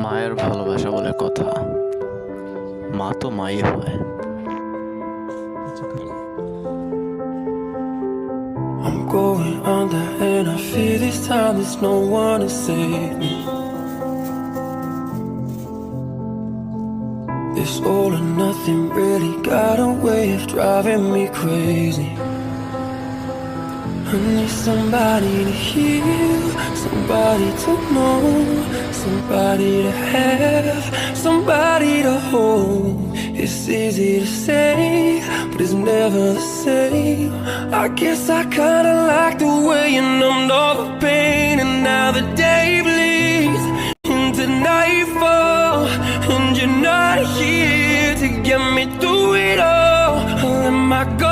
মায়ের ভালোবাসা বলে কথা, মা তো মাই হয়। I'm going under and I fear this time there's no one to save me. This all or nothing really got a way of driving me crazy. I need somebody to heal, somebody to know, somebody to have, somebody to hold. It's easy to say, but it's never the same. I guess I kinda like the way you numbed all the pain, and now the day bleeds into nightfall, and you're not here to get me through it all. Let my guard